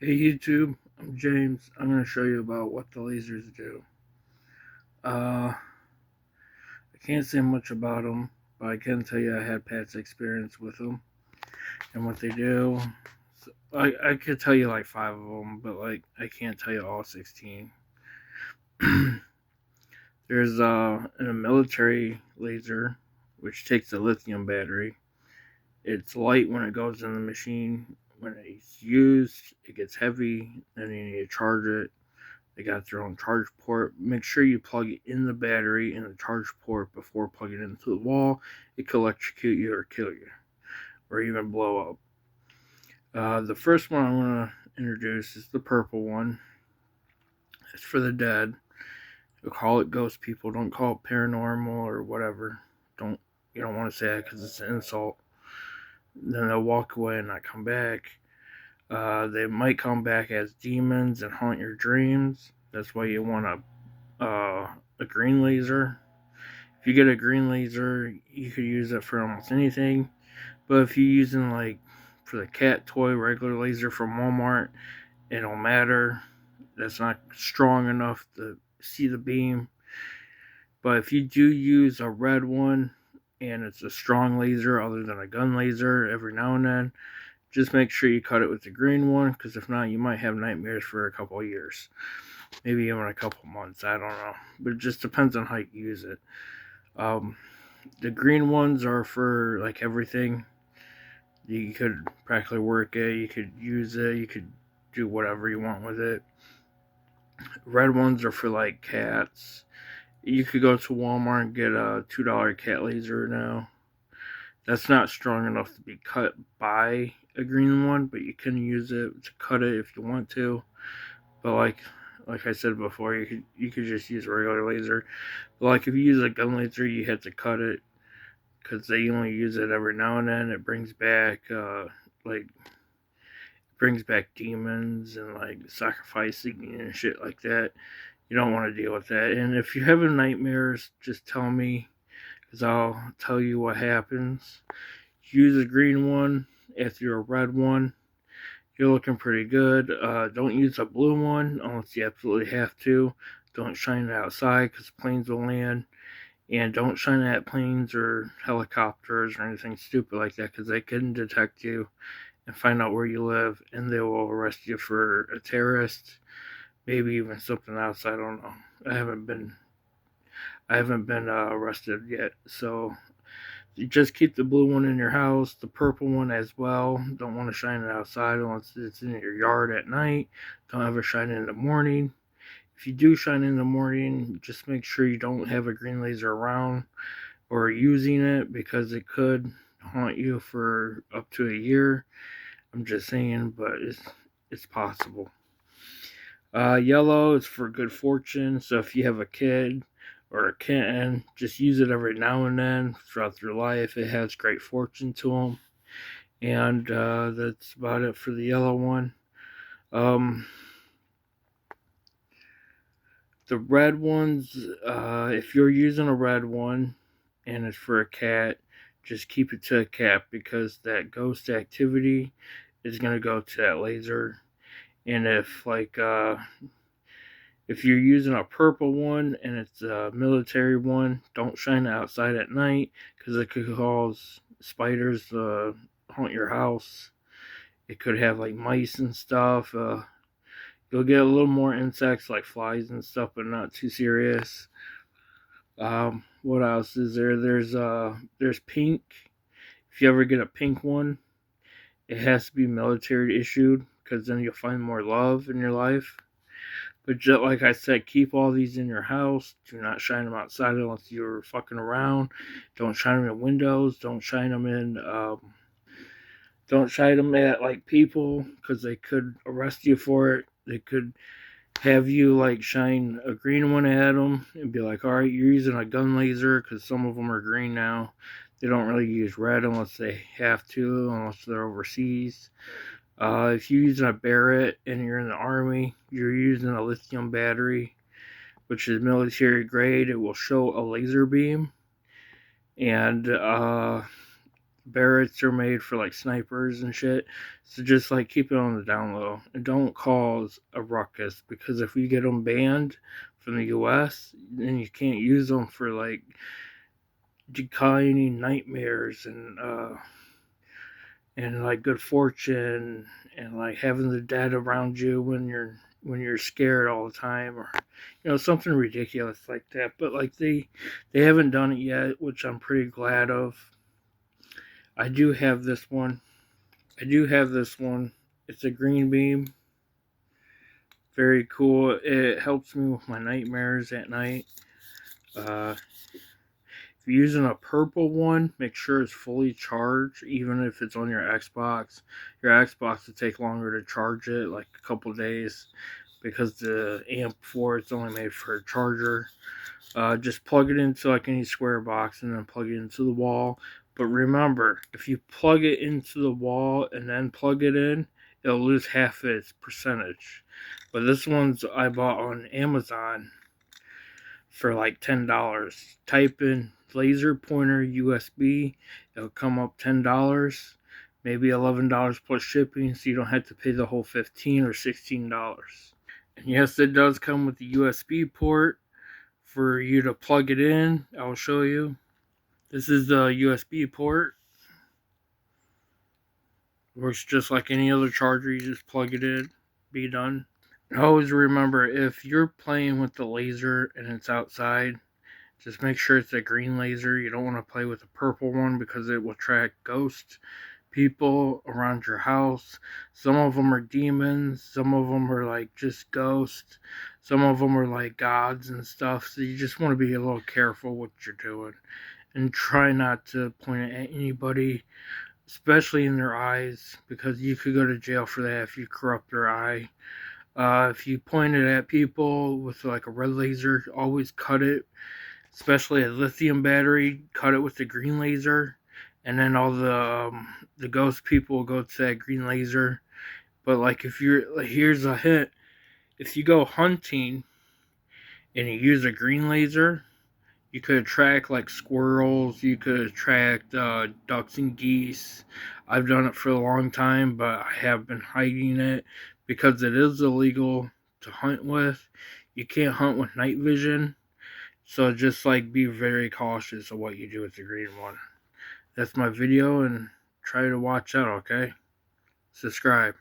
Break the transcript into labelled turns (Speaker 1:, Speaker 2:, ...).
Speaker 1: Hey YouTube, I'm James. I'm going to show you about what the lasers do. I can't say much about them, but I can tell you I had past experience with them and what they do. So I could tell you like 5 of them, but like I can't tell you all 16. There's a military laser which takes a lithium battery. It's light when it goes in the machine. When it's used, it gets heavy, and you need to charge it. They got their own charge port. Make sure you plug it in the battery in the charge port before plugging it into the wall. It could electrocute you or kill you, or even blow up. The first one I'm going to introduce is the purple one. It's for the dead. You'll call it ghost people. Don't call it paranormal or whatever. Don't You don't want to say that because it's an insult. Then they'll walk away and not come back. They might come back as demons and haunt your dreams. That's why you want a green laser. If you get a green laser, you could use it for almost anything. But if you're using like for the cat toy regular laser from Walmart, it don't matter. That's not strong enough to see the beam. But if you do use a red one and it's a strong laser other than a gun laser every now and then, just make sure you cut it with the green one, because if not, you might have nightmares for a couple of years. Maybe even a couple months, I don't know. But it just depends on how you use it. Um, the green ones are for like everything. You could practically work it, you could use it, you could do whatever you want with it. Red ones are for like cats. You could go to Walmart and get a $2 cat laser now. That's not strong enough to be cut by a green one, but you can use it to cut it if you want to. But like I said before, you could just use a regular laser. But like if you use a gun laser, you have to cut it because they only use it every now and then. It like brings back demons and like sacrificing and shit like that. You don't want to deal with that. And if you're having nightmares, just tell me, because I'll tell you what happens. Use a green one after a red one. You're looking pretty good. Don't use a blue one unless you absolutely have to. Don't shine it outside because planes will land. And don't shine it at planes or helicopters or anything stupid like that, because they can detect you and find out where you live, and they will arrest you for a terrorist, maybe even something else. I don't know. I haven't been arrested yet, so you just keep the blue one in your house, the purple one as well. Don't want to shine it outside unless it's in your yard at night. Don't ever shine it in the morning. If you do shine in the morning, just make sure you don't have a green laser around or using it, because it could haunt you for up to a year. I'm just saying, but it's possible. Yellow is for good fortune. So if you have a kid or a kitten, just use it every now and then throughout your life. It has great fortune to them. And that's about it for the yellow one. Um, the red ones, if you're using a red one and it's for a cat, just keep it to a cat, because that ghost activity is going to go to that laser. And if you're using a purple one and it's a military one, don't shine it outside at night, because it could cause spiders to haunt your house. It could have like mice and stuff. You'll get a little more insects like flies and stuff, but not too serious. What else is there? There's pink. If you ever get a pink one, it has to be military issued, because then you'll find more love in your life. But just like I said, keep all these in your house. Do not shine them outside unless you're fucking around. Don't shine them in windows. Don't shine them at like people, because they could arrest you for it. They could have you like shine a green one at them and be like, all right, you're using a gun laser, because some of them are green now. They don't really use red unless they have to, unless they're overseas. If you're using a Barrett and you're in the Army, you're using a lithium battery, which is military grade. It will show a laser beam. And Barretts are made for like snipers and shit. So just like keep it on the down low and don't cause a ruckus, because if we get them banned from the US, then you can't use them for like declining nightmares and like good fortune and like having the dead around you when you're scared all the time, or something ridiculous like that. But like they haven't done it yet, which I'm pretty glad of. I do have this one. I do have this one. It's a green beam. Very cool. It helps me with my nightmares at night. Uh, if you're using a purple one, make sure it's fully charged, even if it's on your Xbox. Your Xbox will take longer to charge it, like a couple days, because the amp for it's only made for a charger. Just plug it into like any square box and then plug it into the wall. But remember, if you plug it into the wall and then plug it in, it'll lose half its percentage. But this one's I bought on Amazon for like $10. Type in laser pointer USB, it'll come up $10, maybe $11 plus shipping, so you don't have to pay the whole $15 or $16. And yes, it does come with the USB port for you to plug it in. I'll show you. This is the USB port. Works just like any other charger. You just plug it in, be done. And always remember, if you're playing with the laser and it's outside, just make sure it's a green laser. You don't want to play with a purple one because it will attract ghost people around your house. Some of them are demons. Some of them are like just ghosts. Some of them are like gods and stuff. So you just want to be a little careful what you're doing. And try not to point it at anybody, especially in their eyes, because you could go to jail for that if you corrupt their eye. If you point it at people with like a red laser, always cut it, especially a lithium battery, cut it with the green laser, and then all the ghost people will go to that green laser. But like if you're like, here's a hint: if you go hunting and you use a green laser, you could attract like squirrels. You could attract ducks and geese. I've done it for a long time, but I have been hiding it because it is illegal to hunt with. You can't hunt with night vision. So just like be very cautious of what you do with the green one. That's my video, and try to watch out, okay? Subscribe.